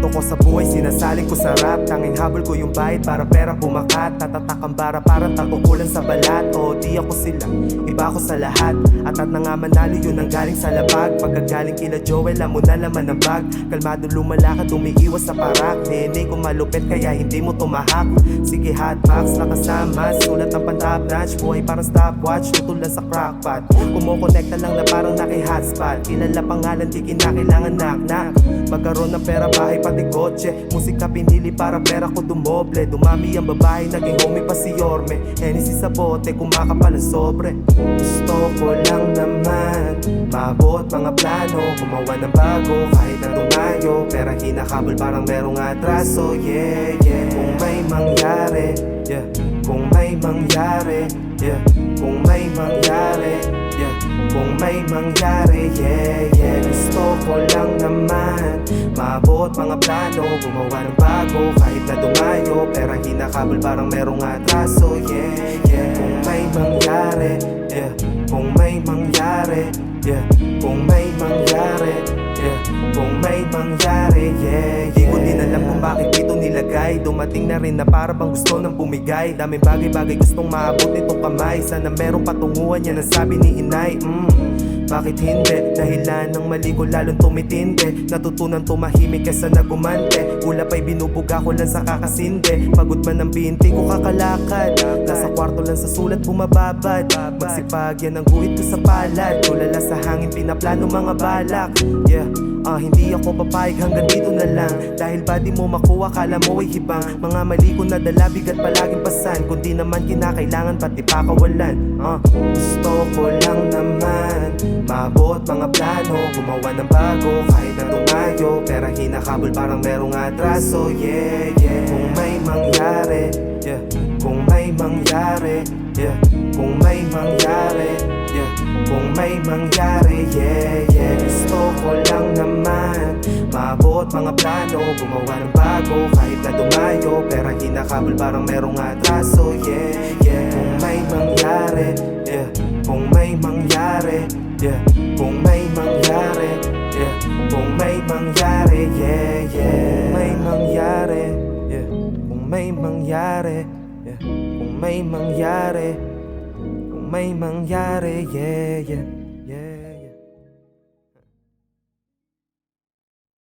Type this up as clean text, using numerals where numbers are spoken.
Motto ko sa buhay, sinasaling ko sa rap. Tanging habol ko yung bayad para pera pumakat. Tatatak ang bara parang tagkukulan sa balat. O di ako sila, iba ako sa lahat. At na nga manalo yun ang galing sa labag. Pagkagaling kila Joel, amo na laman ng bag. Kalmado lumalakad, umiiwas sa parak. Nene ko malupit kaya hindi mo tumahak. Sige hotbox, nakasama. Sulat ng pan-top notch. Buhay parang stopwatch, tutulan sa crackpot. Kumukonekta lang na parang naki-hotspot. Kilala pangalan, di kinakailangan knock-knock. Magkaroon ng pera, bahay pati kotse. Musika pinili para pera ko dumoble. Dumami ang babae, naging homie pa si Yorme. Hennessy sa bote, kumakapal ang sobre. Gusto ko lang naman maabot mga plano, gumawa ng bago kahit na tumayo. Pera hinakabol parang merong atraso. Yeah, yeah. Kung may mangyari, yeah. Kung may mangyari, yeah. Kung may mangyari, yeah. Kung may mangyari, yeah, yeah. Gusto ko lang naman maabot mga plano, gumawa ng bago kahit na dumayo. Pera hinakabol parang merong atraso. Yeah, yeah. Kung may mangyari, yeah. Kung may mangyari, yeah. Kung may mangyari, yeah. Kung may mangyari, yeah, yeah. Di ko din alam kung bakit dito nilagay. Dumating na rin na para bang gusto nang bumigay. Daming bagay-bagay gustong maabot nitong kamay. Sana merong patunguhan yan ang sabi ni inay. Bakit hindi? Dahilan ng mali ko lalong tumitindi. Natutunan tumahimik kesa nagumante. Ulap ay binubuga ko lang sa kakasinde. Pagod man ang binti ko kakalakad. Nasa kwarto lang sa sulat bumababad. Magsipag yan ang guhit ko sa palad. Tulala sa hangin pinaplano mga balak. Yeah. Hindi ako papayag hanggang dito na lang. Dahil ba di mo makuha, kala mo ay hibang. Mga mali ko na dala, bigat palaging pasan. Kundi naman kinakailangan, pati pakawalan. Gusto ko lang naman maabot mga plano, gumawa ng bago kahit na tumayo. Pera hinakabol parang merong atraso. Yeah, yeah. Kung may mangyari, yeah. Kung may mangyari, yeah. Kung may mangyari, yeah. Kung may mangyari, yeah, yeah. Gusto ko lang naman maabot mga plano, gumawa ng bago kahit na dumayo. Pera hinakabol parang merong atraso. Yeah, yeah. Kung may mangyari, yeah. Kung may mangyari, yeah. Kung may mangyari, yeah. Kung may mangyari, yeah, yeah. Kung may mangyari, yeah. Kung may mangyari, yeah. Kung may mangyari, kung may mangyari, yeah, yeah.